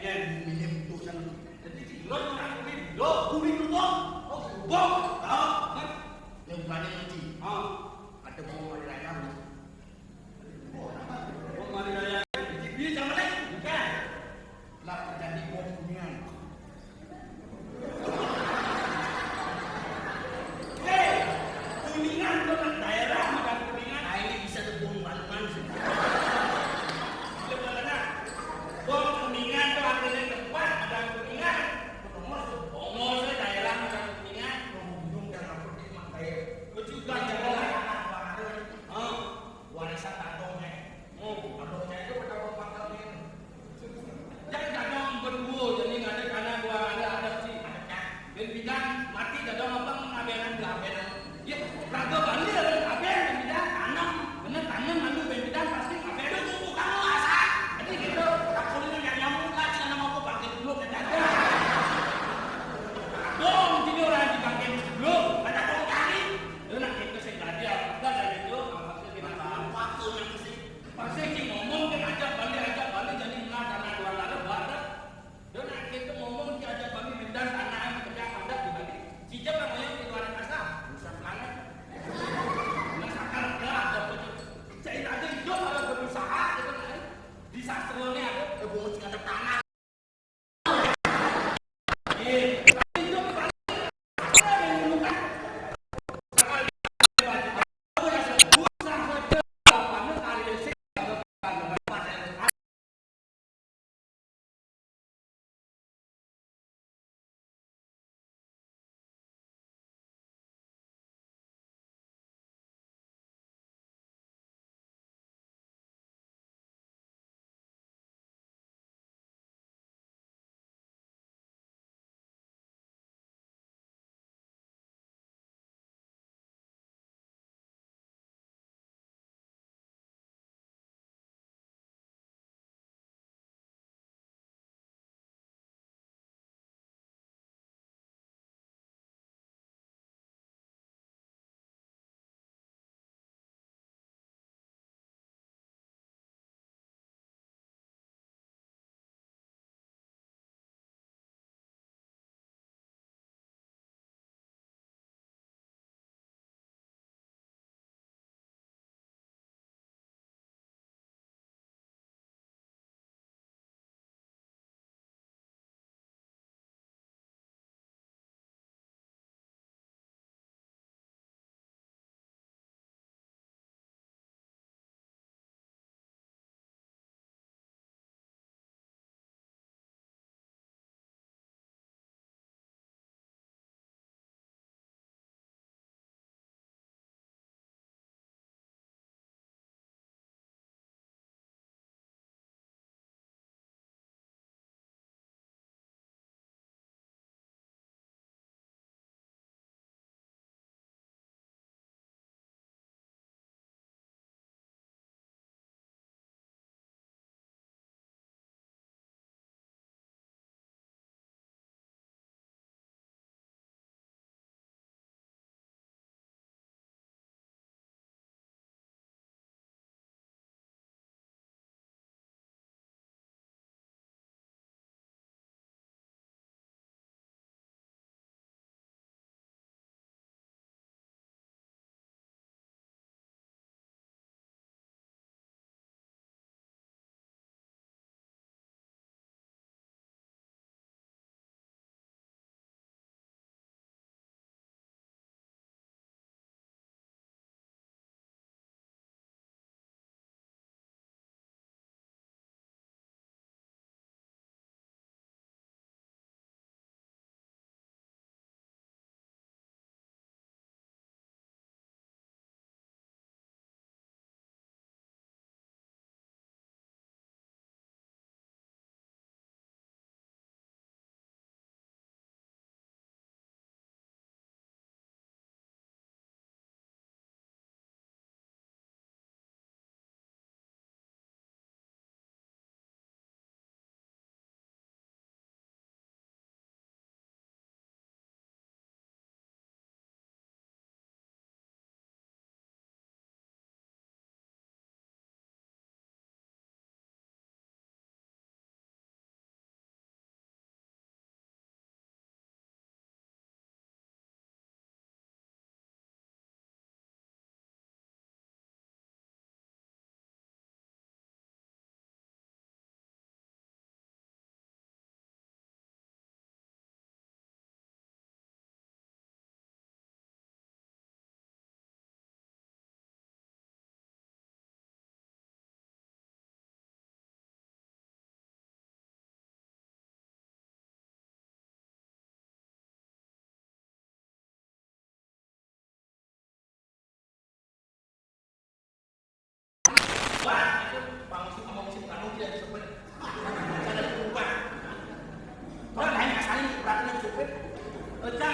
Bumi untuk sana. Jadi di luar nak bumi belum. Oh, bom. Ah, Yang berani nanti. ah. Ada bom hari raya. Bom hari raya. Di sini sama lagi. Bukan. Lah terjadi bom kuningan. Hei, kuningan bukan daerah makan kuningan. Nah ini bisa ada bom Bandungan. Sebenarnya bom kuningan itu artinya tempat ada kuningan. Bongol itu daerah makan kuningan. Pengunjung dan apa di Makai. Itu juga jangan. Ah,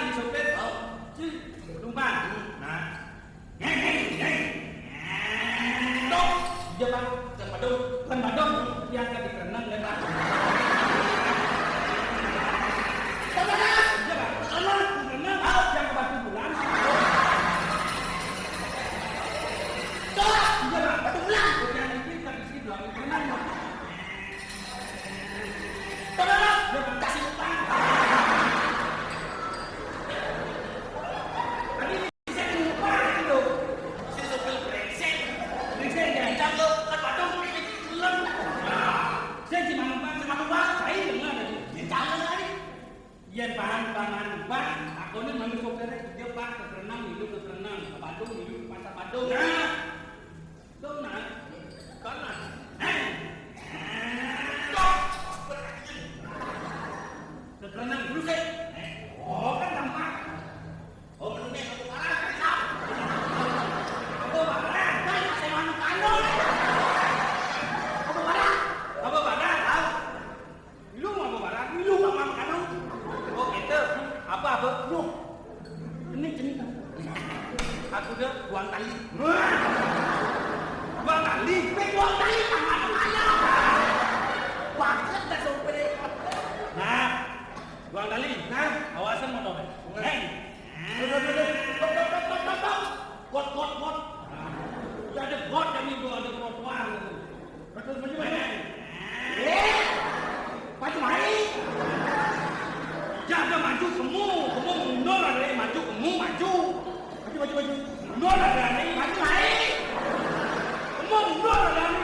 di sopir. Tumpang. Nah. Ngeng. Dok. Dia bang. Kan badung. Yang tadi berenang dan Pak. Iya bang. Berenang. Yang ke Batu Bulan. Dok. Iya bang. Batu Bulan. Yang ini kan di sini doang berenang. Tolong. Dia bang kasih utang. Tadi saya lupa itu. Si sopir brengsek. Saya jangan Jago kan badung ini belum. saya cuma numpang sama numpang. Saya dengar tadi. Dia jalan kali. Iya bahan numpang. Aku ini manggil sopirnya dia pak ke berenang hidup ke berenang ke Bandung hidup ke pasar Bandung. Nah, tuh nah, karena, Dok. ke berenang dulu saya. Oh kan gampang. Oh, menurutnya satu parah kan kau. Apa barang? Dan saya mau kandung. Apa parah? Apa barang? Tahu. Minum apa barang? Minum sama kandung. Oh gitu. Apa? Loh, ini jenis apa? Aku udah buang tali. Buang tali? Buang tali tangan mana? Banget dah sopir. Nah, buang tali. Nah, awasan mau dong. Kot. Udah ada bot yang itu ada trotoar. Betul bagaimana? Baju main. Jaga maju kamu mundur ada yang maju kamu maju. Baju. Mundur ada yang Baju main. kamu mundur ada yang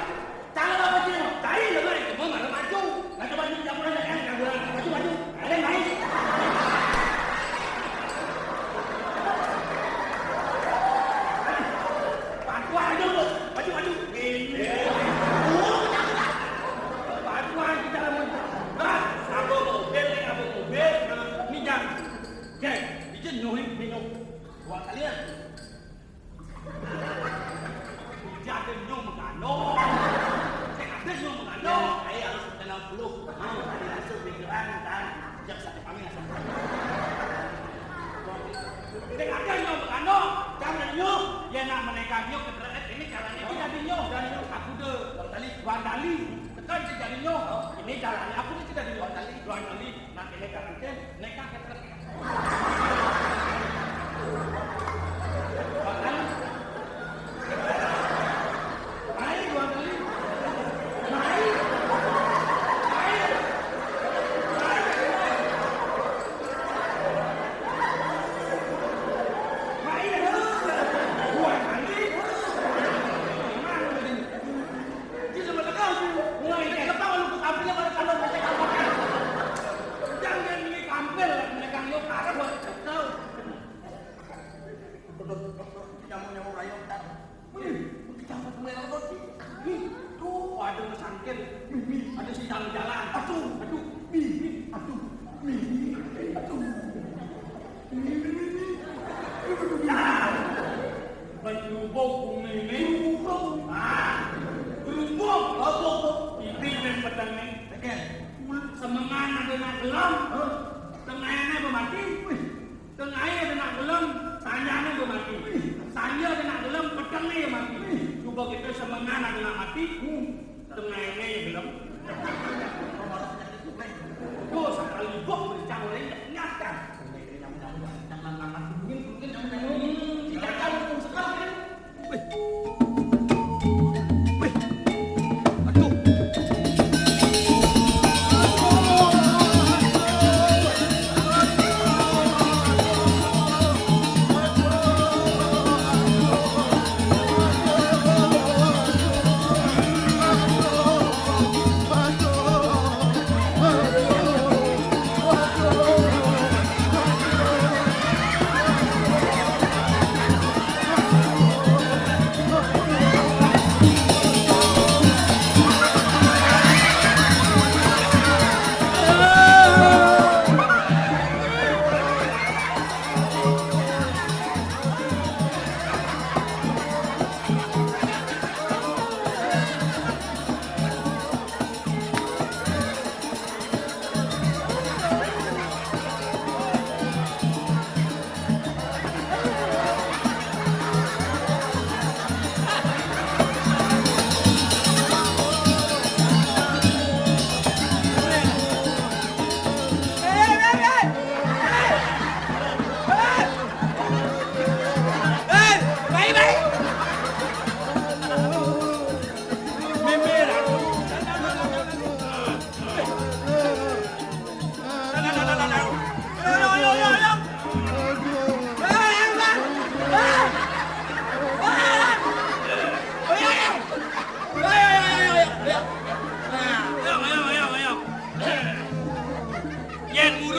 Jangan apa sih? cari lagi kamu malah maju. Baju jangan ada kan? Baju. Ada yang main. Baju. Ini. Baju kita lama. Nah, apa mobil? Ni jam. Jeng, izin minum. Buang kalian. Jaga minum mengano. Saya ada minum mengano. Saya harus mengenal peluk. Tadi langsung pikiran dan sejak saat kami langsung. Saya ada minum mengano. Jangan minum. Ya nak menaikkan minum ke terus ini caranya tidak minum. Aku dah buang tali. Tekan tidak minum. Ini jalannya aku ni tidak minum tali. Buang tali. Nak naikkan ke naikkan ke terus. Buang tali. Mari buang tali. Mari. Nyamuk rayong tak. Kita apa tuh lewat roti? Tuh, ada mesangkin. Ada si jalan-jalan. Aduh. Baju bau ini. Gerumbung. Ini yang petang ni. Semangat ada nak gelam. Tengahnya bermati. Tengahnya ada nak gelam. Sanjanya bermati. Sanja ada nak gelam. Petangnya mati. Cuba kita semangat ada nak mati. Tengahnya yang gelam. Tuh sekali bok bercang oleh nyata. Mungkin tidak tahu sekali. Aduh.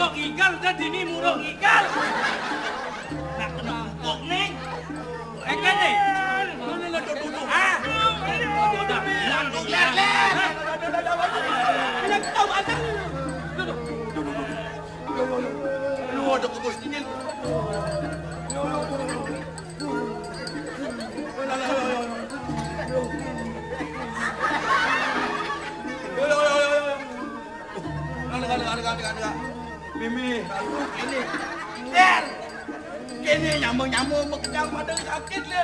Murung igal jadi ini murung igal. Nak kena kok nih. Kan nih. Mana nak duduk? Ah. Dah. Nak tahu ada. Duduk. Lu ada kebos ini. Mimi, ini, Der, ini nyamuk berkejang pada sakit le.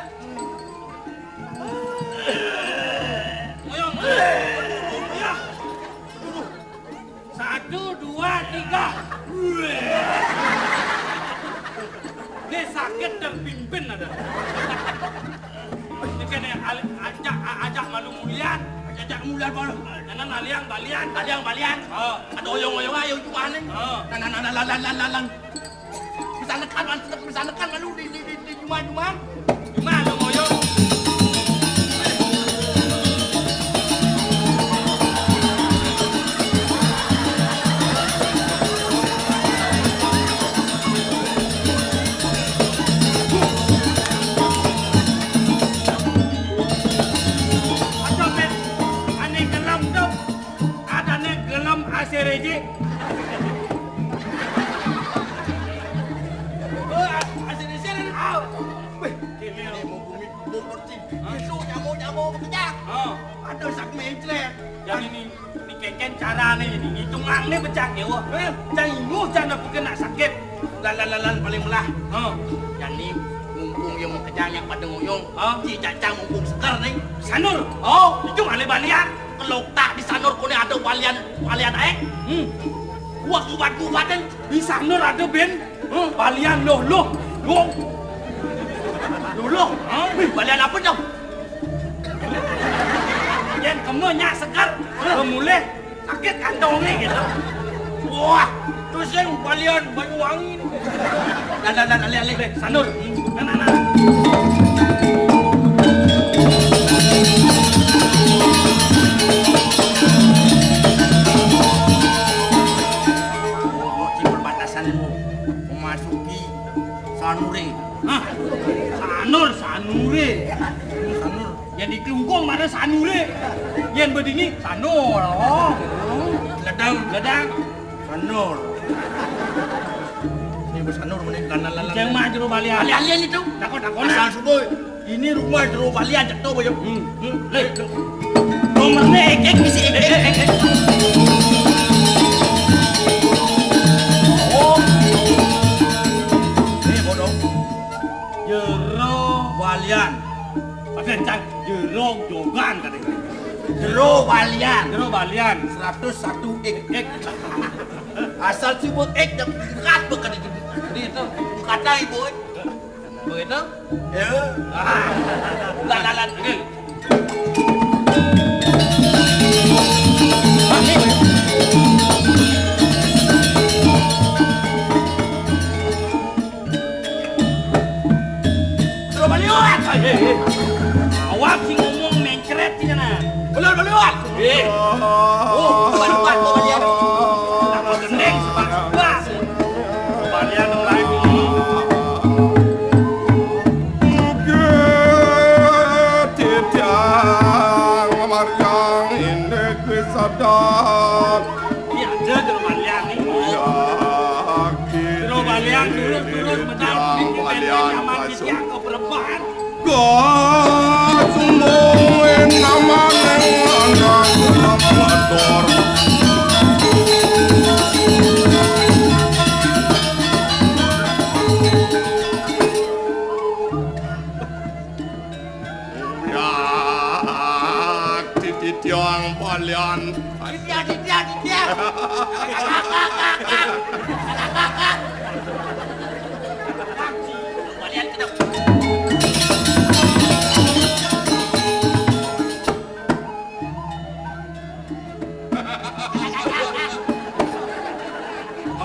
Ayo, ya. 1, 2, 3. Ini sakit terpimpin ada. Ini kena ajak malu mulian. Ajak mulian baru. Nanan balian. Ada oyong-oyong ayo cuma nih. Lan. Bisa nekan malu di cuma. Gimana oyong? Reje. Asin-asin au. Weh, ini mau bumi bersih. Besok nyamuk berkejang. Ada sak mencret. Yang ini keken cara nih ini hitungan nih pecah ya wah. Jangan ibu jangan kena sakit. Lan paling melah. Yang ini mumpung yang mau kejang yang pada ngoyong. Ci cacang mumpung segar nih. Sanur. Itu ale balian. Kalau tak di sanur kone ada balian aek. Kuat-kuatan di sanur ada ben. Balian loh. Balian apa dong? Yang kamu nyak segar. Mulai sakit kantongnya gitu. Wah, terus yang balian banyu wangi. Dan sanur. Nah. Memasuki Sanure. Sanure. Yang di Kelungkung mana Sanure? Yang begini Sanur. Ledang. Sanur. Ini bersanur meninggal lalan. Yang mah jero balian. Balian itu. Takut. Asal subuh. Ini rumah jero balian cak tu boyo. Nomornya ek misi ek. Jero balian. Pasien cang jero jogan katanya. Jero balian. 101 ek. Asal subuh ek dah berat bekan itu. Itu kata ibu. begitu? Ya. Lan. Ini. Awak sih ngomong mencret sih sana. Belum. Buat balian. Nama gendeng sebab. Balian lagi. Ya ada jero balian ini. Jero balian turun bentar ini nyaman di ke perempuan. Tiang balian. Dia. Balian kita.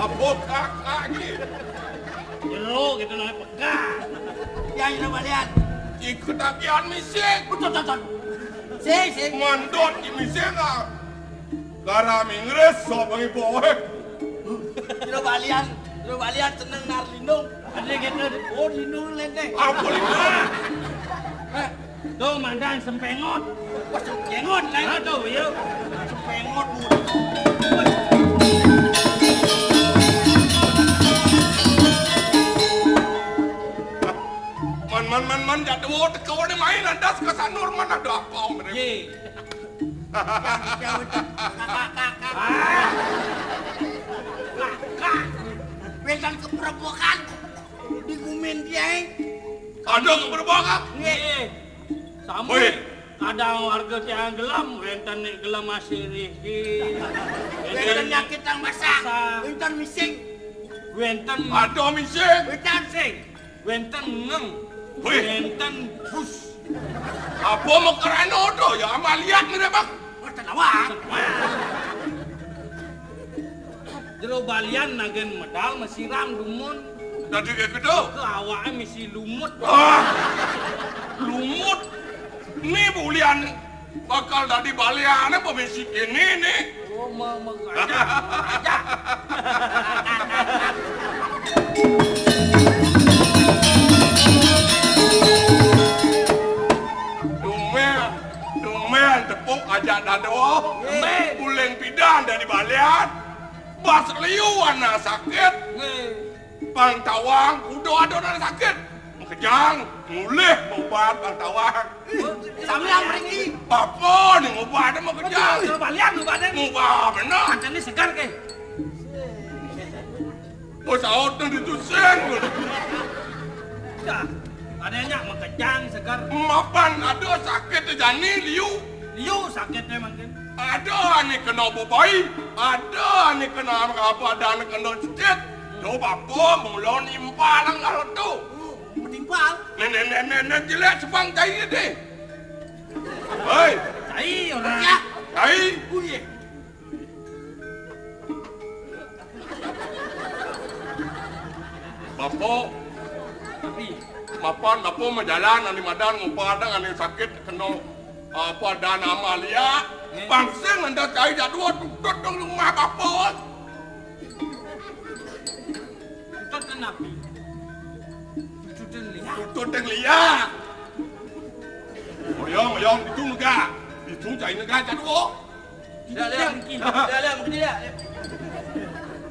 Apa kakak gitu? Jero gitu namanya pegang. Yang ini balian. Ikut tabian misik. Betul. Si. Mandot di misik ah. Garam Inggris so bagi bohek. Jero balian seneng nar lindung. Ada gitu. Oh, lindung lendeng. Apa lindung? Tuh mandan sempengot. Wah, jengot lain. Tuh, yuk. Pengot bu. Man jadwo teko ni main andas ke sanur man ada apa mereka. Ye. Kakak, besan keperobokan di Gumen Dieng. Ada keberbakan. Ye. Sama. Woi. Kadang warga tiang gelam, wenten nih gelam masih riki. Besan nyakit yang masak. Besan mising. Wenten Ada mising. Besan sing. wenten ngeng. Woi. Wenten hus. Apa mau kerana tu ya amaliat ni bang. Wah, tenawang. Jero balian nagen medal mesiram dumun. Tadi ke gitu. Ke awaknya misi lumut. Lumut. Ni bulian bakal dari balian apa misi ini ni. Oh, mau aja. Dumen tepuk aja dado. Uleng pidan dari balian. Bas liuan na sakit. Pang tawang kudo ada na sakit. Kejang, ngulih obat pang tawang. Samlang beringi. Apa ni obat mau kejang? Jero balian lu badan. Ngubah benar. Macam ni segar ke? Bos out na dito sen. Dah. Adanya makejang segar. Mapan ada sakit jani liu. Liu sakitnya makin. Ada ni kena bobai. Ada ni kena apa ada ni kena cicit. Do bapa mulon impalang kalau tu. Menimpal. Nenek jelek sebang cai deh. Hei, Cai orang. Ya. cai. Uye. Bapa, Tapi mapan bapa menjalan ani madan ngupadang ani sakit kena apa dan amalia. Pangseng anda cai jadua tutut dong rumah bapa. itu kenapa? Itu dan lihat. Tutut deng liat. Oyong itu enggak. Itu cai enggak jadua. Dah, mungkin dia.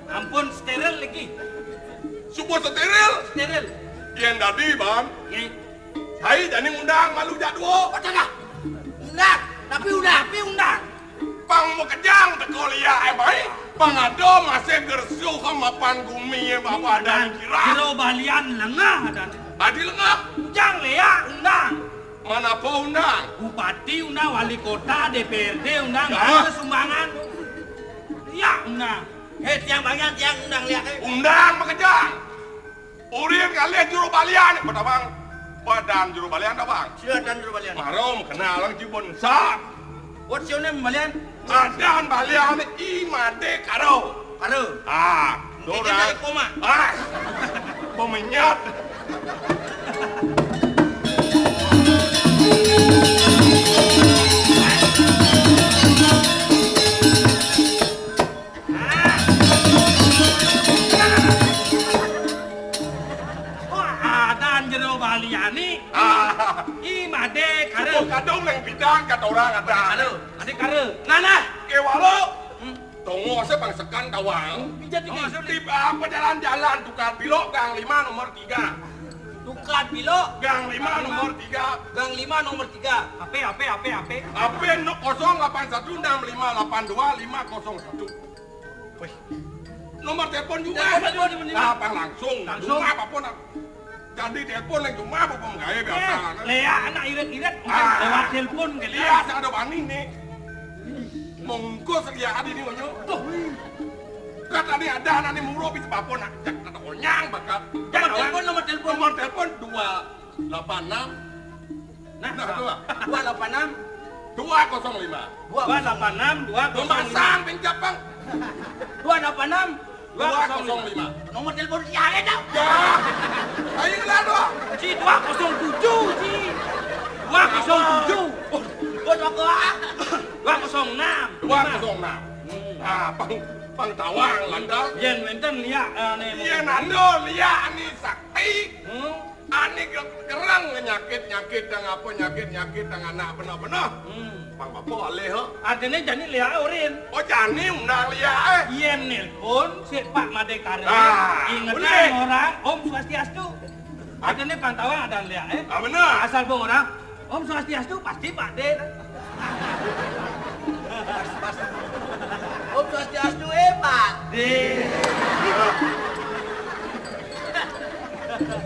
Ampun steril lagi. Semua steril. Steril. Yang tadi bang, Ye. saya jadi undang malu jadua. Oh, dah. Undang. Tapi undang. Pang mau kejang teko liat baik. Pang ada masih gersu sama panggumi bapak dan kira. Jero balian lengah dan Tadi lengah. jang lea undang. Mana apa undang? Bupati undang, wali kota, DPRD undang, Ya. nggak ada sumbangan. Iya undang. Tiang banyak tiang undang lihat. Undang makejang. Urien kalian juru balian. Pada bang, badan juru balian dah bang. Siapa dan juru balian? Marom kenal lang jibon sa. What siapa balian? Adan balian imade karo. Karo. Ah, Kita dorang. koma. Ah, pemenyat. Ada jero balian ni, Ah, imade kare. oh kadong yang bidang kata orang ada. Karo. Ade kare. Nana, kewalo. Tunggu saya pangsekan tawang. Pijat ini. Tip apa jalan-jalan tukar pilok gang 5 nomor 3. Tukar pilok. Gang 5 nomor 3. Gang 5 nomor 3. AP. HP 081582582 Wih. Nomor telepon juga. Telepon juga. Gampang langsung. Langsung. Cuma apapun. Jadi telepon yang cuma apa menggaya biasa. Lea anak irit-irit Ah. lewat telepon ke Lihat ada bani nih. Monggo selia adi ni onyo. Tuh. Kata ni ada anak ni muro bisa apa nak jak kata onyang bakat. Nomor telepon. Nomor telepon 286. Nah, Nah, dua. 286. 205. 286 Memasang pinjam bang. 286. 205. Nomor telepon siapa dah? Ya. Ayo lah doa. Si 207 si 207 Buat apa? 206 206. Ah, Pang tawang landa. Yen wenten liak ane. Yen ando liak ani sakti. Ani kerang nyakit dan apa nyakit dan anak benar-benar. Pang bapo alih ho. Adene jani liak orin. Oh jani undang liak Yen nelpon si Pak Madekare. Boleh. Ingetan orang Om Swastiastu. Adene pantauan ada liak benar. Asal pun orang Om Swastiastu pasti Pak De. Om Swastiastu Pak De.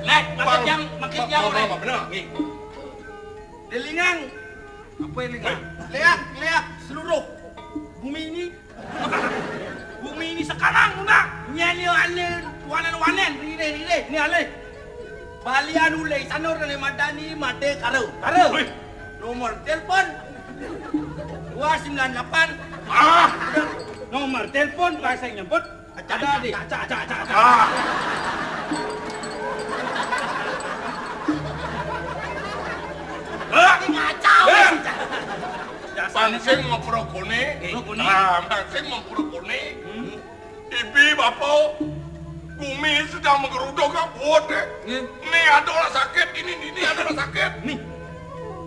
Lek, makin jam Bang, benar. Delingang. Apa yang lingang? Lihat seluruh bumi ini. Bumi ini sekarang enggak. Nyali wanen. Rire. Ni ale. Balian ulai sanur dari Madani Made Karo. Nomor telepon 298. Nomor telepon saya nyebut. Ada di. Acak. Ngacau. Mangsing memprokone. Mangsing memprokone. Ibi bapo. Bumi sedang menggeruduk kabut. Ini adalah sakit, ini adalah sakit. Nih.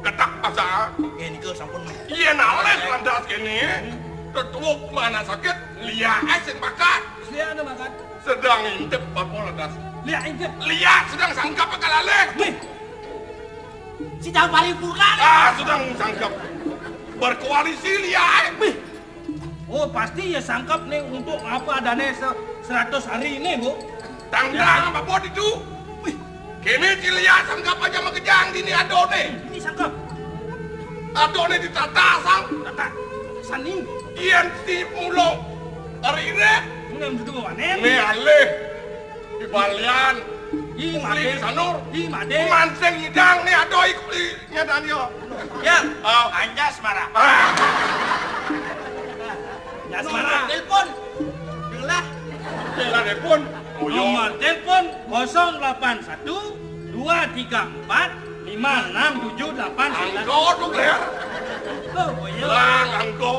Ketak asa. Ini ke sampun. Iya nales landas kini. Tetuuk mana sakit. Lihat sing bakat. Lihat ada makan. Sedang intip bapo landas. Lihat sedang sangkap kelaleh. Nih. Sidang paripurna. Sedang sangkap. Berkoalisi lihat. Oh pasti ya sangkap nih untuk apa adanya 100 hari ini bu. Tangdang bapo itu. Kini cilia sangkap aja makejang dini adone. Ini sangkap. Adone ditata sang. Tata. Sani. Ian di mulo. Hari ini. Ini yang duduk wanen. Ini alih. Di balian. Ih Made made. sanur. Ih made. Mancing hidang nih adoi kuli nyadani yo. Ya, anjas marah. Ya Nomor semana. telepon. Dengarlah. Jalan pun. Nomor telepon 081 234 5678. Angko tuh ya. Oh, boyo. Lang angko.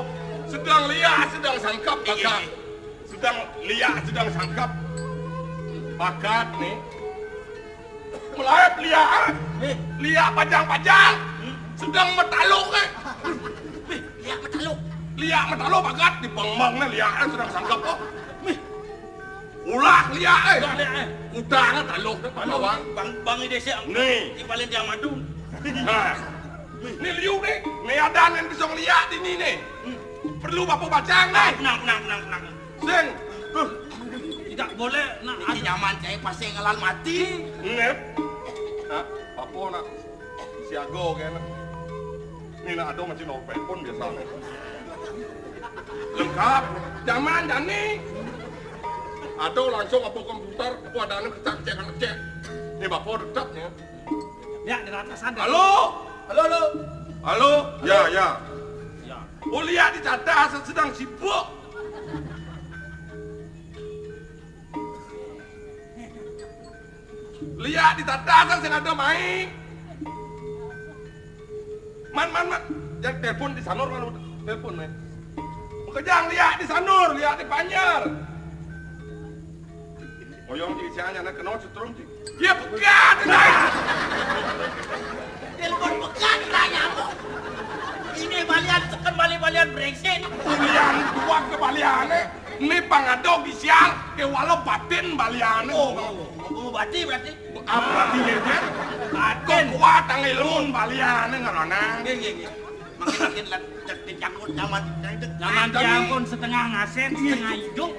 Sedang lihat sedang sangkap bakat. Sedang lihat sedang sangkap. Bakat nih. Mulai lihat. Lihat pajang-pajang. Sedang metaluk Lihat metaluk. Lihat metaluk bakat di pengmangnya lihat sedang sangkap kok. Ulah lihat Udang taluk bawang. Bang ide siang. Nih. Di paling yang madu. Nah. Ini liu nih. Nih ada yang bisa ngeliat ini nih. Perlu bapak bacaan nih. Nang. Sing. Tidak boleh nak Ini nyaman saya pasti ngelal mati. Nep. Nah, bapak nak siago kayaknya. Ini nak ada macam nopet pun biasa nih. Lengkap. Zaman dan nih. Atau langsung apa komputer, apa ada anak cek. Ini bapak dekatnya. ya di atas ada. Halo. Ya. Oh lihat di cadas sedang sibuk. Lihat di cadas sedang ada main. Man. Jangan telepon di sanur kan telepon nih. Kejang lihat di sanur, lihat di panjar. Oyong di sianya nak kenal setrum sih. Ya bukan. Telepon pekan tanya aku. Ini balian tekan balian brengsek. Balian dua ke baliane. Ini pangadog di siang ke walau batin baliane. Oh, berarti. Apa berarti ya? Batin. Kok kuat ang ilmun baliane ngeronang. Gini. Makin dicangkut nyaman. Zaman diampun setengah ngasen, setengah hidup.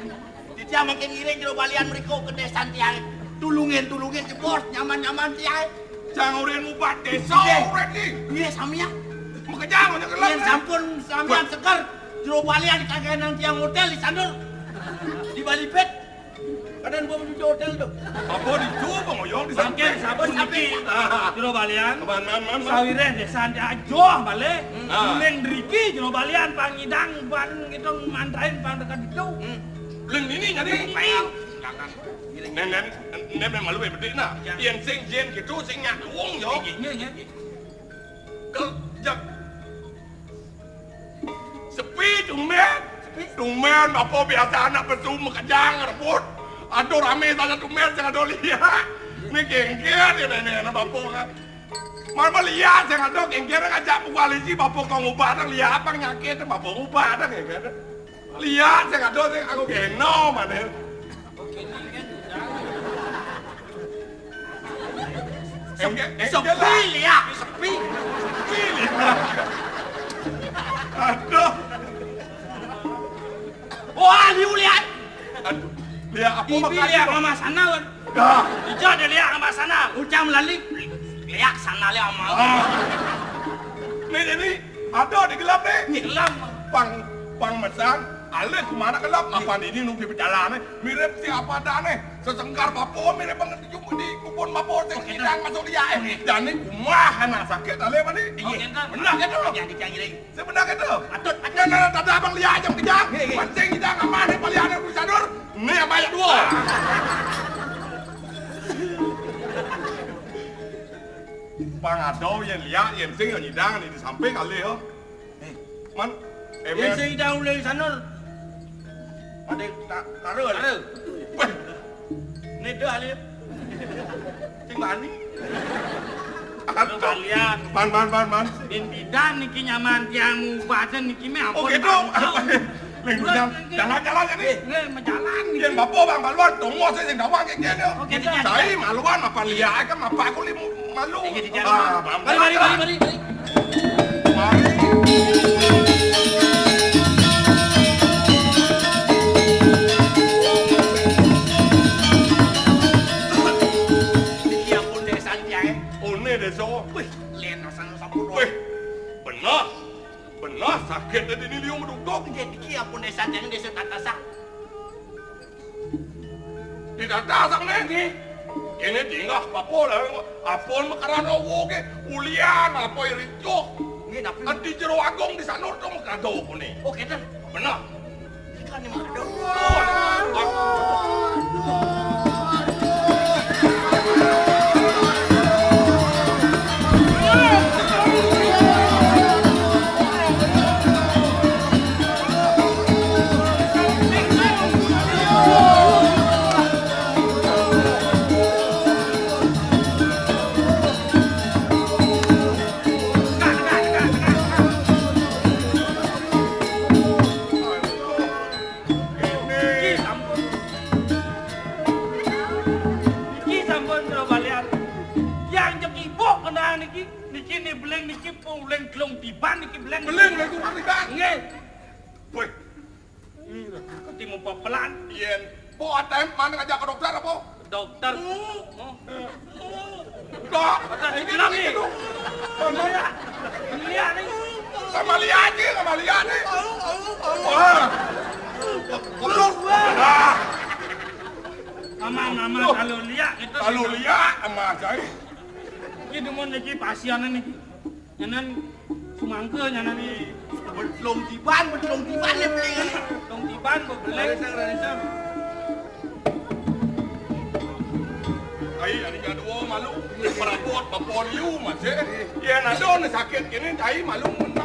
Dia makin ngiring jero balian mereka ke desa tiang. Tulungin jebos nyaman tiang. Jangan urin ubat desa urin ni. Iya samia. Makejang aja kelak. Yen sampun sampean seger jero balian kagak nang tiang hotel di sandur. Di Balipet. Kadang gua menuju hotel tuh. Apa dicoba ngoyong di Sangken samping. sabun niki. Jero balian. Man. Sawireh desa ajoh balik. Kuning driki jero balian pangidang pan ngitung mandain pang dekat itu. Leng ini jadi. Nen malu berdek na. Yen sing jen gitu sing nyak luong yo. Kerja. Sepi tuh met. Tumen bapak biasa anak pesu mekejang rebut. Aduh rame saja tumen jangan do lihat. Ini gengger ya nenek bapak kan. Mana lihat jangan do gengger ngajak koalisi bapak kau ngubah dah lihat apa nyakit bapak ngubah dah gengger. Lihat jangan do aku geno mana. Sepi lihat, sepi. Aduh. Wah, liu lihat. Aduh. Lihat apa Ibi makan lihat sama sana kan. dah. Hijau dia lihat sama sana. Ucap melalui lihat sana lihat sama. Ini ada di gelap nih. Gelap. Pang mesan. Alih kemana gelap? Apa ini nunggu di jalan mirip siapa dah nih? Sesengkar bapo mirip banget di kubun bapo sedang masuk dia. Dan ini kumah anak sakit alih mana? Benar kan tu? Yang dicanggih. Sebenar kan tu? Atut, Jangan ada abang lihat jam kejang. Pancing kita ngaman nih palihan yang sadur. Ini yang banyak dua. Pang ada yang lihat yang sing yang nyidang di samping kali yo. Man, Yang saya dah ulai sana. ada taruh lah. Ada. Ni dah lihat. Cing mani. Kalian. Man. Din bidan niki nyaman tiang badan niki me Oh gitu. Jalan-jalan ni. Nge menjalan ni. Yang bapak bang maluan, tunggu saya yang dawang kayak gini. Okey, Saya maluan apa lihat kan apa aku limu malu. Mari. Dia pun dia sanjang. One desa. Len asal sabut. Weh, benar sakit tadi ni liu meduduk. Dia pun dia sanjang dia setatasak. Tidak tasak ni. Ini tinggal apa lah. Apa makaran awo ke ulian apa irijo. Ni nak. Adi jero agung di sana tu makado ko ni. Okey dah. Benar. Kan ni makado. Beleng lagi orang kan. Weh, Ketemu pelan yen po atem mana ngajak ke dokter apa? dokter. Dok, Ini lagi. Lihat ni. sama lihat ni. Wah. Kuluk. Nah, Aman kalau lihat itu. kalau lihat sama saya. Ini mau niki pasien ni. Nyanan sumangke nyanan ni. Belum tiban ni beli. Tong tiban berbeleng sang ranisam. Ai ani gaduo malu. Perabot bapoliu masih. Yen ada ni sakit kini ai malu mana.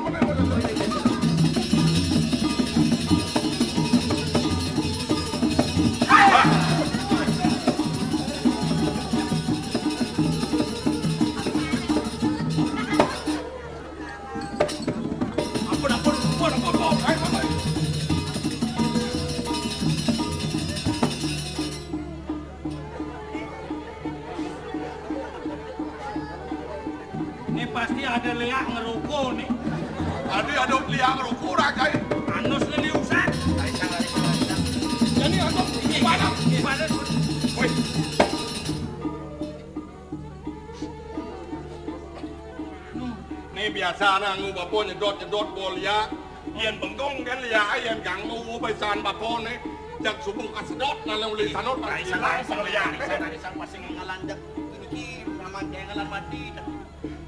Ni pasti ada leak ngerokok ni. Ada lihat rokok rakai. Anus ni liusan. Jadi ada mana? Pada Woi. Ni biasa nang bapo nyedot bolia. Yen benggong kan lihat yen gang mau baisan bapo ni. Jak subung kasedot nang uli sanot sang lihat. Sang pasing ngalandak. Ini naman dia ngalan mati.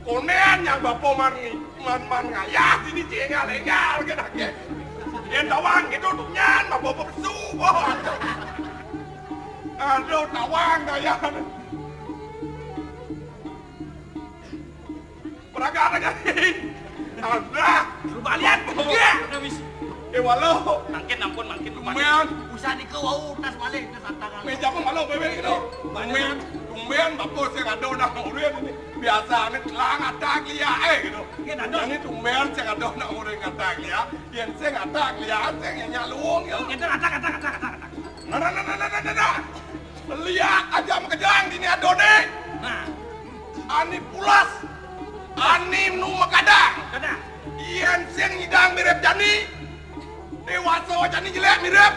Konean yang bapo man ngayah sini cengal legal ke dak. Yen tawang itu tunyan bapo pesu. Aduh tawang gaya. Peragaan lagi. Ada. Suruh balian. Ya. Habis. walau. Mangkin ampun mangkin Bupati. Tumben. Usah dikeu tas balik tas tangan. Meja pun malu bebek gitu. Tumben bapo saya ngado nak urin ini. Biasa ini telang atak lia gitu. Ini tumben saya ngado nak urin atak lia. Yang saya ngatak lia, saya nyalung ya. Itu atak. Nah. Lihat aja makejang dini adone. Nah, Ani pulas. Ani nu makadang. kada. Iyan sing ngidang mirip jani. Dewasa jani jelek mirip.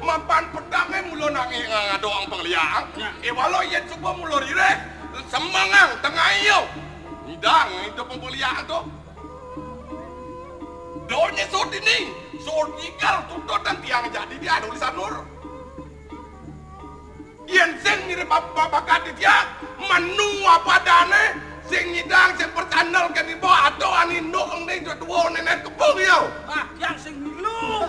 Mapan pedangnya mulo nangi ngadoang pengliang. Walau iyan coba mulo rire. Semangang tengah iyo. Ngidang itu pengliang tuh. Doanya sud ini. Sud igal tutut dan tiang jadi dia tulisan nur. Iyan sing mirip bakat dia. Menua padane. Sing ngidang sing pertandal kan ibu atau ani nukang nih dua nenek kebung yo. Yang sing lu.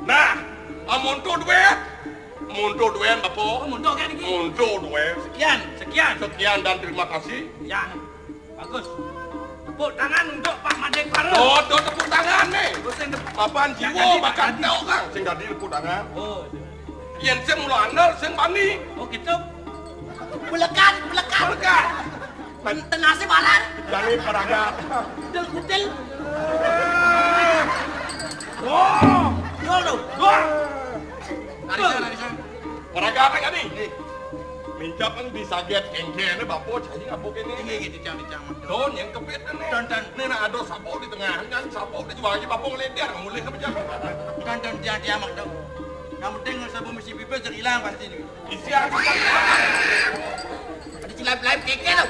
Nah, mundur duit bapo. Mundur kan iki. Mundur duit. Sekian dan terima kasih. Ya. Bagus. Tepuk tangan untuk Pak Made Paro. Oh, tepuk tangan nih. Sing Papan jiwa bakal tau kang sing dadi tepuk tangan. Oh. Yen sing mulo andal sing bani. Oh gitu. Belekan. Tenase balan. Jani paragat. Kutil. Oh, Yo. Arisa. paragat kan ni. Minta pang disaget kengkene bapo cai ngapok ini. Ini dicang. Don yang kepit ni. Don. Ni nak ada sapo di tengah. Kan sapo di bawah bapo ngelender mulih ke pejam. Don dia mak dong. Yang penting sabun mesti bibir hilang pasti ni. Isian Ada cilap-cilap keke tau.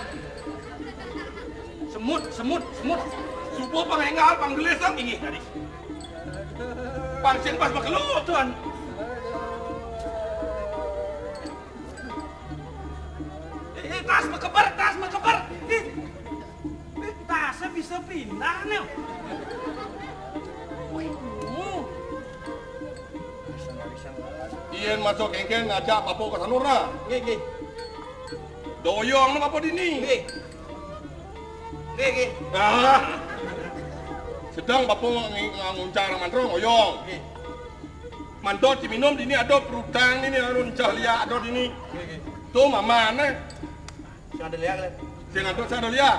Semut. subuh pengengal panggelis ang Ini tadi. pangsin pas makelu. Tuan. Tas mekeper. Tasnya bisa pindah nih. Iyan masuk kengken ngajak bapo ke sanurna. Nggih. Doyong na bapo dini. Nggih. Ah. Sedang bapo nguncar mantrong oyong. Mandot diminum dini ada perutang ini arun cahlia ada dini. Tu mama ne. Sing ada lihat le. Sing ada saya lia.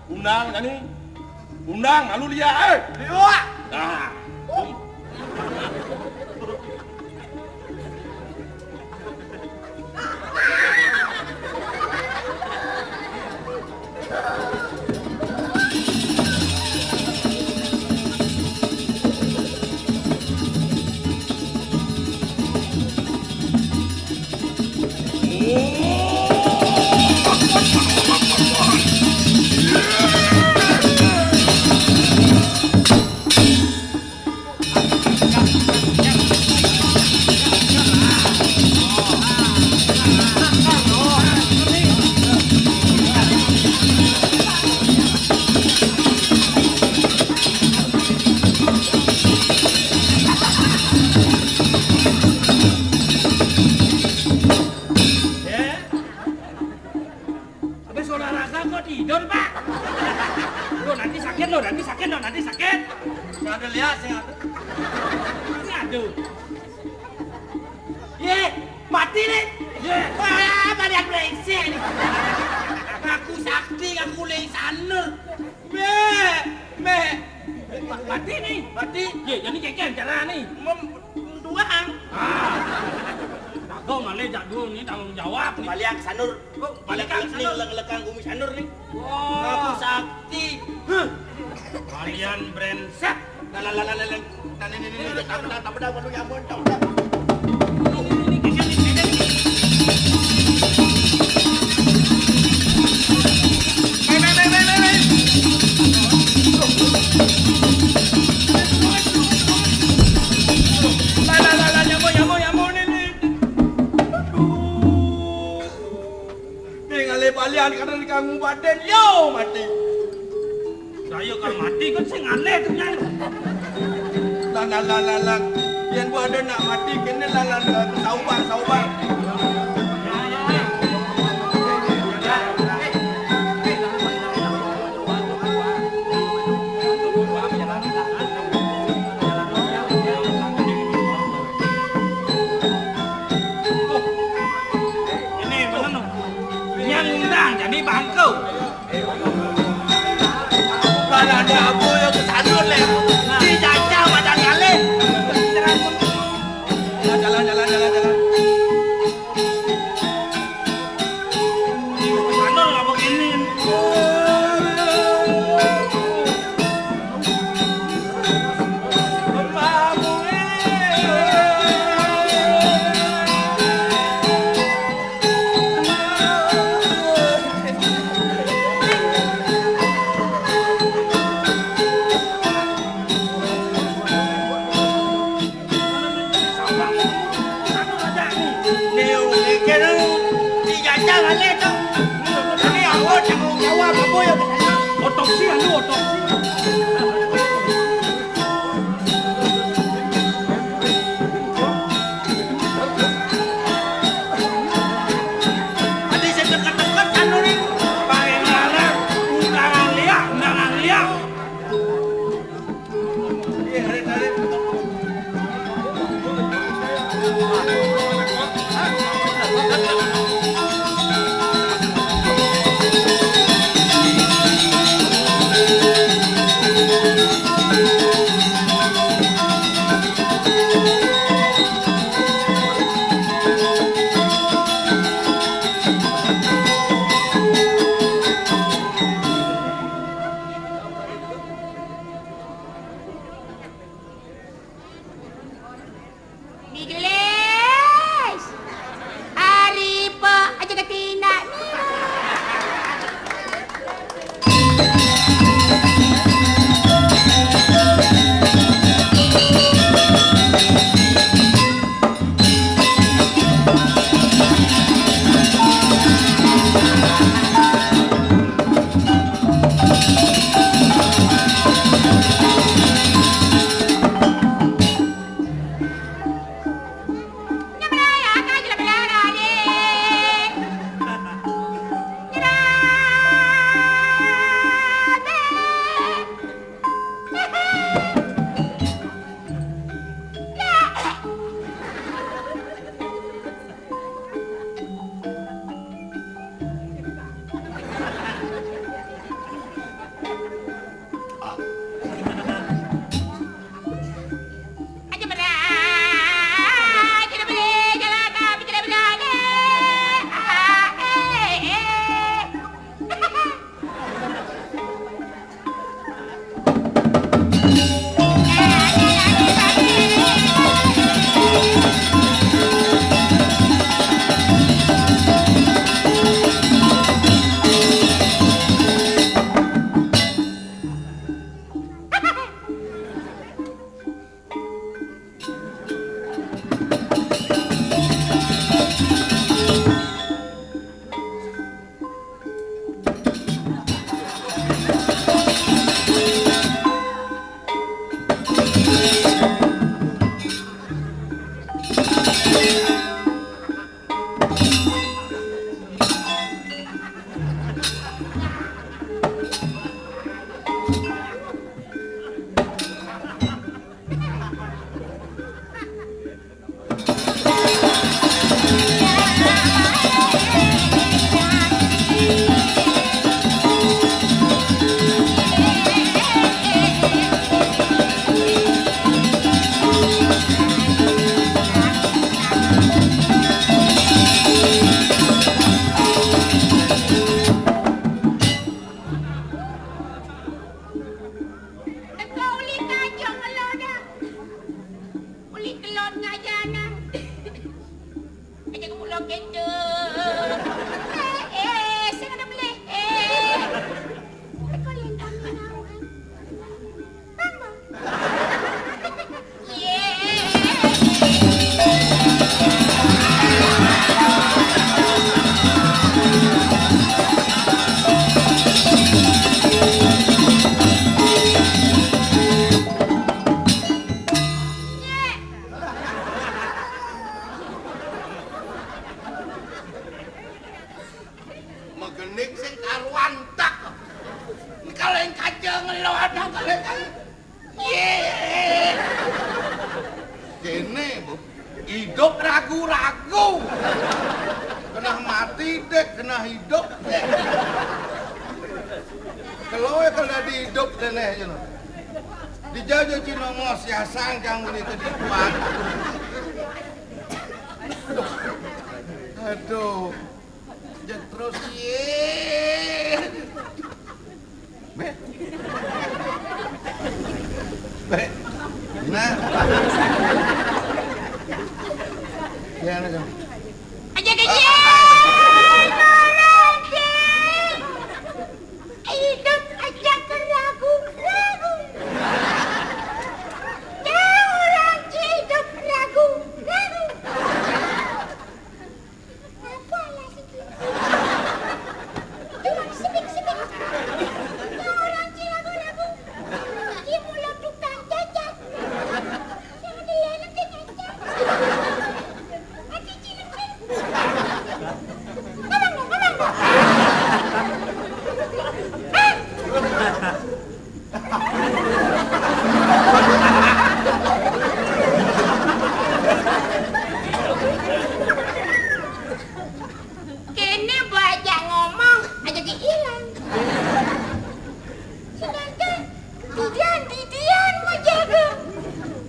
Undang jani. Undang lalu lia Yo. Ah. tidur, Pak. Loh, nanti sakit. Sing ada lihat, sing ada. Aduh. Ye, mati nih. Ye. Wah, badan brengsek nih. Ngaku sakti, ngaku leisanur. Mati nih. Mati. Ye, jadi keken cara nih. Doang. Kau malah jadul nih tanggung jawab nih. Balik ke sanur. Balik ke sanur. Lekang bumi sanur nih. Wah. Ngaku sakti. Kalian brengsek. Ini keken nih. Nyamuk nih. Tinggal balian karena di kamu badan yo mati. Saya kalau mati kan sing aneh tuh nyan. Lang. Yang badan nak mati kena lang saubar. Kalau ada aku yang kesandun leh. Dijajah badan kalian. Jalan. Kesandun nggak begini. Otopsi. Tadi saya dekat-dekat kan nih. Pakai ngalah, undangan liak. Digelis. Hari pe aja dah kena ni. Nyamraya kan jelah belara ni. Aja berat, tidak boleh jalan kami tidak berani. Kau uli kacang ngelau dah. Uli kelon ngajana. Aja ke pulau kita. Saya kena boleh. Kau lihat kami nawan. Bamba. Megenik sing karuan tak. Ini kalau yang kacang ngelawat kalian kan. Kene hidup ragu-ragu. Kena mati dek, kena hidup dek. Kalau hidup deneh you know. Dijajo Cina ngos ya sangkang ini ke dibuat. Aduh. Jangan terus ye. Be. Nah. Ya nak. Aja kecil. Hidup aja keragu-ragu. Jauh orang hidup ragu-ragu. Apa lah itu? Cuma sipik-sipik. Jauh orang ragu-ragu. Dia mulut tukang jajan. Jangan dilihat jajan. Hati cilik-cilik. Ngomong. Kene banyak ngomong aja hilang. Sedangkan Didian mau jaga.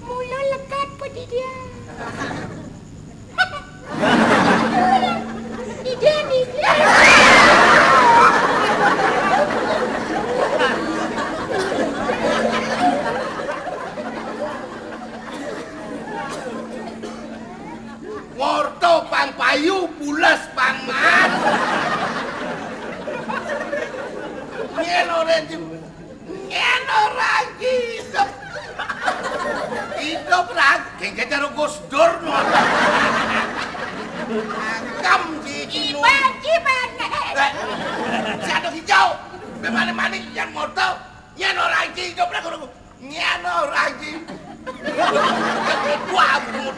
Mula lekat pada Didian. Didian. Worto pang payu pulas pang man. Ngelo lagi hidup. Hidup lagi. Kengke jaro Gus Dur. Akam di Iban. Siapa hijau? Bagaimana yang motor? Nyano lagi hidup lagi. Nyano lagi. Dua abut.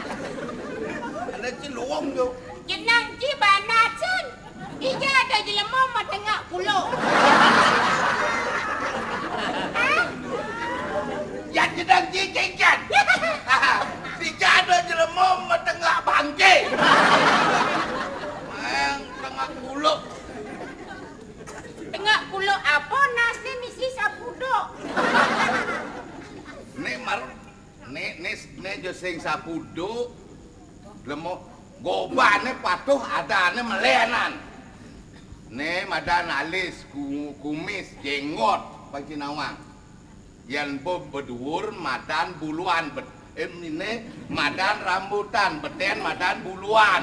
Ada ciluong jo. Jenang cibanasan. Ija ada jelema mah tengah pulau. Yang sedang cicingkan. Tidak ada jelema tengah bangke. Yang tengah pulau. Tengah pulau apa nasnya misi sapudo. Nek mar nek jo sing sapudo. Lemo gobane patuh adane melenan. Ne madan alis kumis jenggot pacinawang. Yan bedur madan buluan ini madan rambutan beten madan buluan.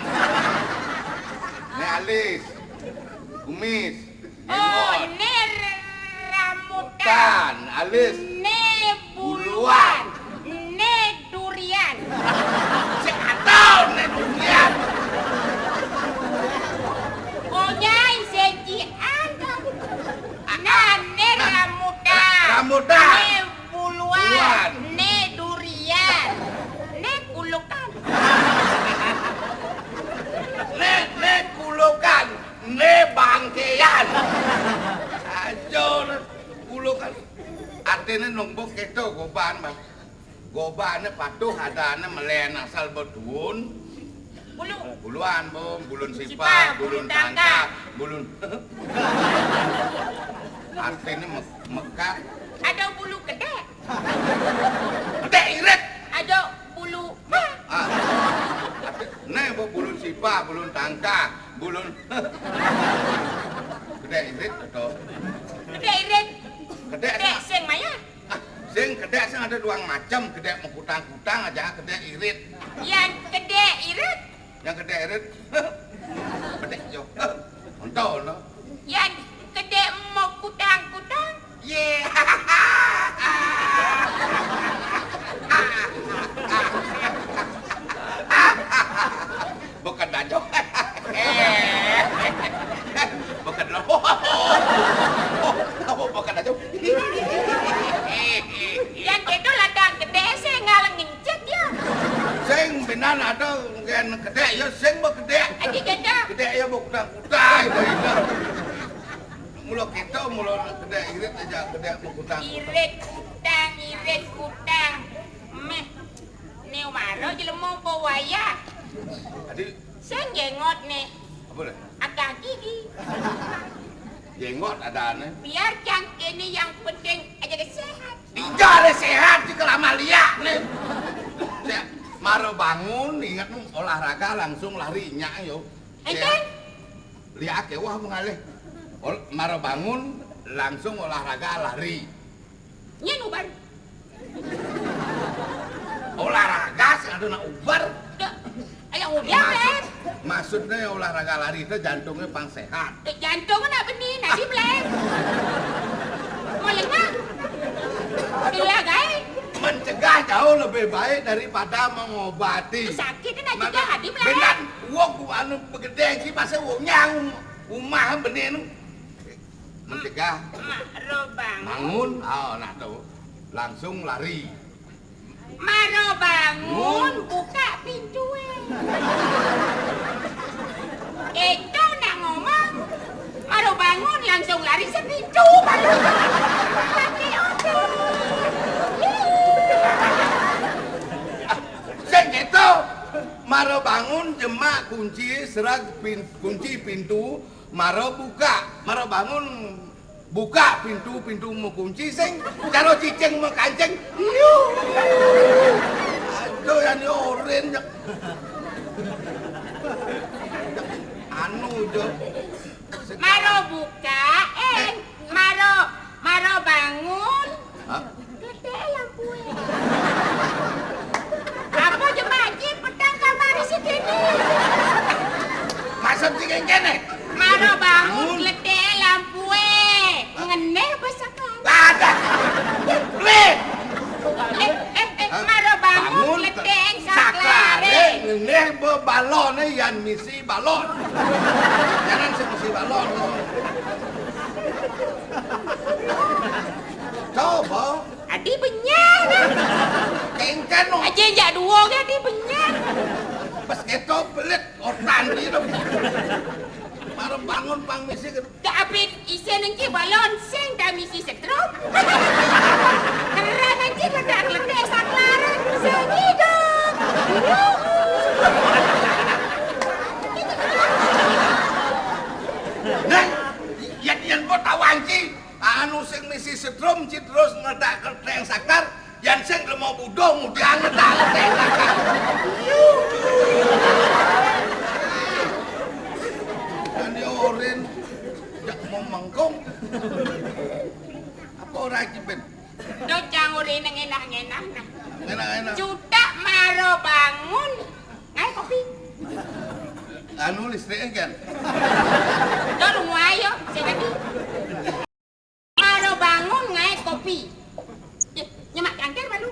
Ne alis kumis Oh, jenggot. ne rambutan. Tan alis Ne buluan. Ne durian. sing atau ne durian. Onyai sejian. Nah, ne rambutan. Rambutan. Ne buluan. Ne durian. Ne kulukan. Ne kulukan, ne bangkean. Ajo kulukan. Artinya nombok itu goban bang. Gobane patuh adane melen asal bedun. Bulu. Buluan bom, bulun Sipa, sipa, bulun bulun tangka. tangka, bulun. Artinya mekak. Ada bulu kedek. Gede irit. Ada bulu. Ne bulun sipa, bulun tangka, bulun. Gede irit atau? Kedek irit. Gede Kedek sing maya. Sing gede sing ada dua macam, gede mengkutang-kutang aja, gede irit. Yang kedek irit. Yang gede irit. Gede jo. Ontol no. Yang kedek mau kutang-kutang. Ye. Bukan dajo. Bukan lo. Bukan dajo. Yang itu ladang kedek sing ngalengin cet ya. Sing benan ada gen gede ya sing mau gede. Aji kedek. Gede ya mau kutang-kutang itu. Mulo kita mulo gede irit aja gede mau kutang-kutang. Irit kutang. Meh. Ni waro jelema po waya. Adi Sing jengot ne. apa dah? Akak gigi. Jenggot ada nih. Biar ini yang penting aja sehat. Tinggal deh sehat sih kalau Amalia nih. Maro bangun ingat olahraga langsung larinya yo. Enten? Lihat ke wah mengalih. Maro bangun langsung olahraga lari. Nyen ubar. Olahraga sih ada nak ubar. Ayo udah, Maksudnya olahraga lari itu jantungnya pang sehat. Jantungnya nak benih, nak di Blem. Mau lengah? Bila guys. Mencegah jauh lebih baik daripada mengobati. Sakit nak cegah di Blem. Benar, wong anu begede sih masa wongnya umah benih nu. Mencegah. Maro Bangun, oh nah tuh langsung lari. Maro bangun, buka pintu. Itu nak ngomong. Maro bangun langsung lari sepintu. Pakai otot. Sing gitu. Maro bangun jemak kunci serag kunci pintu. Maro buka. Maro bangun buka pintu mau kunci sing karo cicing mau kancing. Aduh yang oren. Anu jo. Maro buka, Maro bangun. Hah? Gede lampu. Apa jemaji petang kamar si kene? Maksud sing kene. Maro bangun gede lampu. Ngeneh besaklan. Ada. Le. Maro bangun gede saklare. Neh balon yan misi balon. Jangan misi balon. Coba. Adi benyar. Kengken no. Aja jak dua ke adi benyar. Pas keto belit otan di dong. Maro bangun pang misi ke. Tapi isen nanti balon sing dah misi setrum. Karena nanti ledak saklare. Segidong. Nah, yan po tawanci. Anu sing misi setrum ci terus ngedak kerteng sakar. Yan sing mau budong mudian ngedak kerteng sakar. Ani oren jak mau mangkong. Apa ora iki ben? Dok jangurin yang enak-enak. Enak-enak. Juta Maro bangun. Ngai kopi. Anu listrik kan. Dok rumah ayo. Sekali. Maro bangun ngai kopi. Nyemak cangkir malu.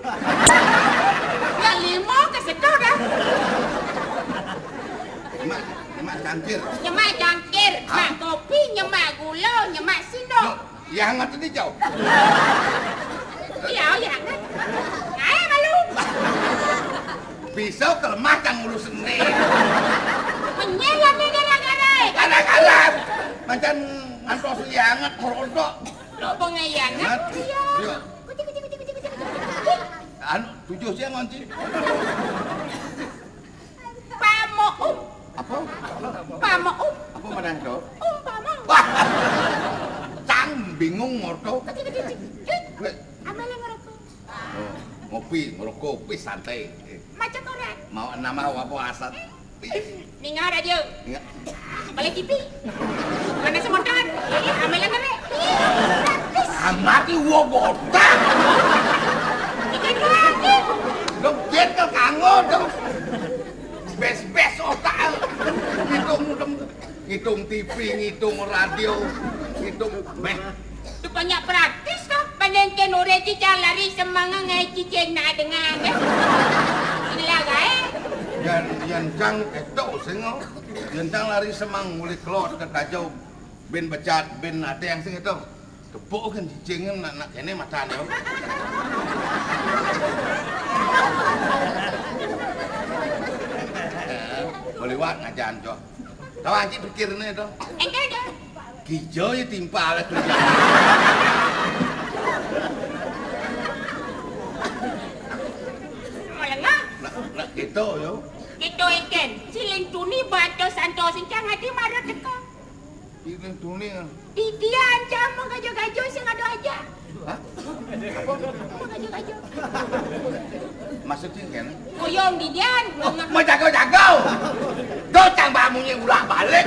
Ya limo ke situ dah. Emak cangkir. Nyemak cangkir. Mak kopi, nyemak gula, nyemak sindok. Yang ngerti ni jauh. Iya, ya. Ngai malu. Pisau kelemah kang ngurus seni. Menyelam ni gara-gara. Kadang-kadang macam antos yangat merontok. Lo pengayangan. Iya. Anu 7 siang ngonci. Pamo Apa? Pamo Apa mana itu? Pamo. Wah. Cang bingung morto. Amel ngerokok. Oh, ngopi, ngerokok, kopi santai. Macam orang. Mau nama apa asat? Ningar aja. Ingat. Balik TV. Mana semotan? Amel ngerok. Amati wo botak. Ikan lagi. Dong jet ke kango dong. Bes-bes otak. Ngitung TV, ngitung radio, ngitung meh. Tu banyak praktis kah? Panengken orang cicang lari semangat ngai cicing nak dengar ke? Inilah gaya. Yan cang etok singo. Yan cang lari semang mulai kelot ke kajau. Ben becat, ben ada yang sing itu. Tepuk kan cicingnya nak kene macan yo. Boleh wat ngajan jo. Tahu anjing pikirnya itu. Engkau dah. Hijau ya timpa lah kerja. Malangah. Nak gitu yo. Gitu ikan. Siling tuni bato santo sincang hati marah teka. Ini dunia. Titian sama gajo-gajo sing ada aja. Hah? Gajo-gajo. Maksudnya kan? Koyong di dian. Mau jago-jago. Gocang bamunya ulah balik.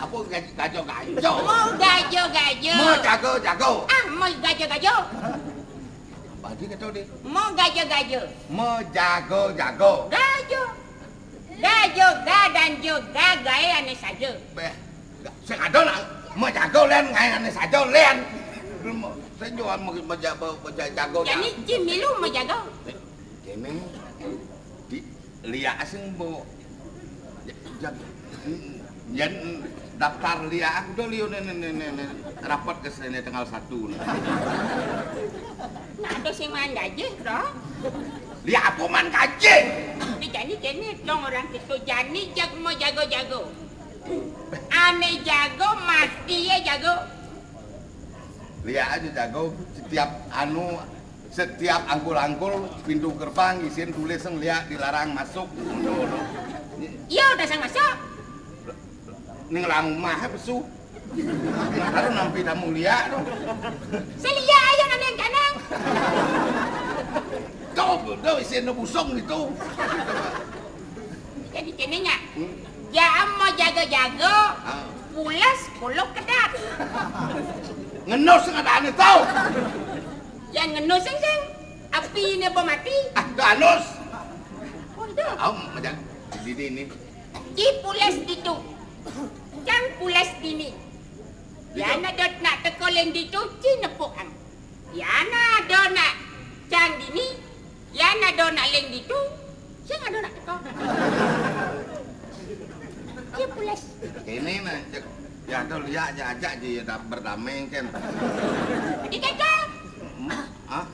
Apa gajo-gajo? Mau gajo-gajo. Mau jago-jago. Ah, mau gajo-gajo. Badi kata dia. Mau gajo-gajo. Mau jago-jago. Gajo. Gajo, dan juga gaya aneh saja. Saya ada nak. Mau jago len ngai aneh saja len. Saya jual mau jago. Jadi Cimilu mau jago. Ini lihat asing bu. Jan daftar lihat aku dah lihat rapat ke sini tanggal 1. Ada sing main gaji, bro. Lihat apa man gaji? Jadi dong orang itu jadi mau jago-jago. Aneh jago, mati ya jago. Lihat aja jago setiap angkul-angkul pintu gerbang isin tulis lihat dilarang masuk. Iya udah sang masuk. Ning rumah pesu. Kalau nampi tamu lihat dong. Saya lihat aja nanti yang kanang. Kau isin busong itu. Jadi kininya, jangan mau jago-jago, pulas kuluk kedak. Ngenos nggak ada tahu. Yang ngenus sing, api ini apa mati? Ah, danus. Oh itu. Macam di ini. Ci pulas itu, cang pulas dini. Yana dot nak tekolen itu, ci nepukan. Yana dot nak cang dini, yana dot nak leng itu, cing ada nak teko. Ci pulas. Ini nah, ya tuh lihat aja dia berdamai kan. Di kakak. Ah,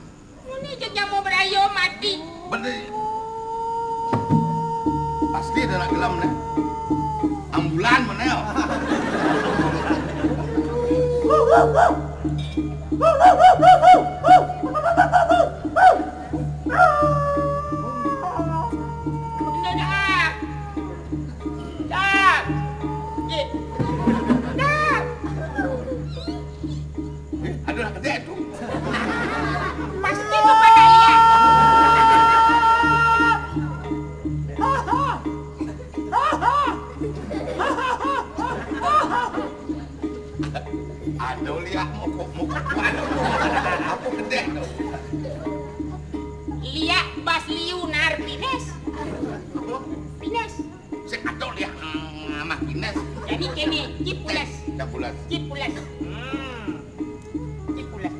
Ini jejak mau berayo mati. bener. Pasti ada nak gelam nih. Ambulan mana ya? Udah dah. Dah. Dah. Ada nak kerja tu. Pasti bapak nak lihat. Ada lihat mokok mana? Apa kerja tu? Lihat bas liunar pines. Pines. Saya ada lihat mah Ines. Jadi kini cipulas. Cabulas. Cipulas. Cipulas.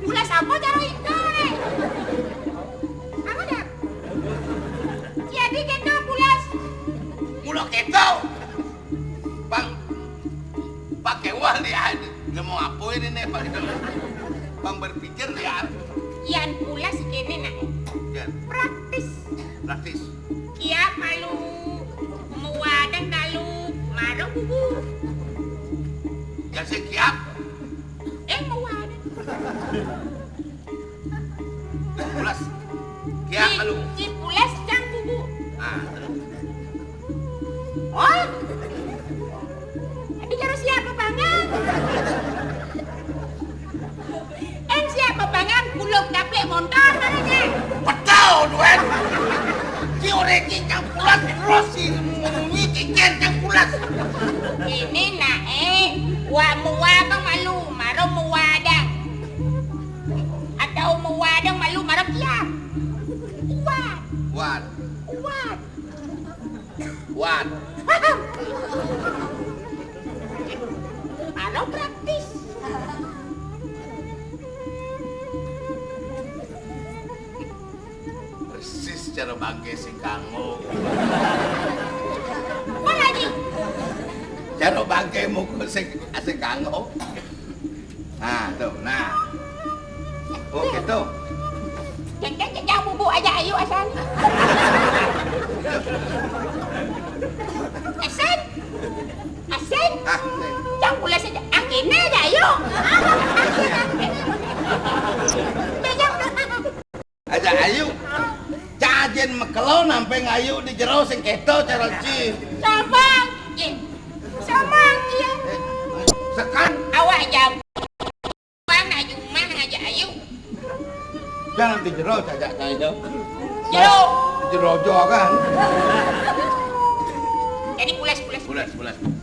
Pulas apa cara itu? Apa dah? Jadi kita pulas. Mulak itu. Bang, pakai uang lihat. Dia mau apa ini nih Pak? Bang berpikir lihat. Yang pulas kini nak Ya, praktis. praktis. Kia malu muadan kalu marah bubu. Ya siap. Muadan. Pulas. Kiak malu. Cipulas cang bubu. Ah, Oh. Ini harus siapa banget? Siapa banget? Bulog daplek motor namanya. betul duet. Teori cicang pulas terus si mumi cicang pulas. Ini nak wa bang malu marah muadang. Atau muadang malu marah kiam. Uat. Wan, Uat. wan. Marah praktis. Persis cara bangke si kango. Apa lagi? Cara bangke muka si kango. Nah, tuh, nah. Oh, gitu. Jangan bubu aja ayo asal. Asan. Asan. Ah, Jangan pula saja. Akhirnya aja ayo. Akhirnya. aja ayo. jen mekelon sampai ngayu di jero sing keto cara ci. Samang, samang dia. Sekan Awak jam. Bang nak jumah aja ayu. jangan di jero cajak itu. Jero. Jero jo kan. Jadi pulas. Bulas.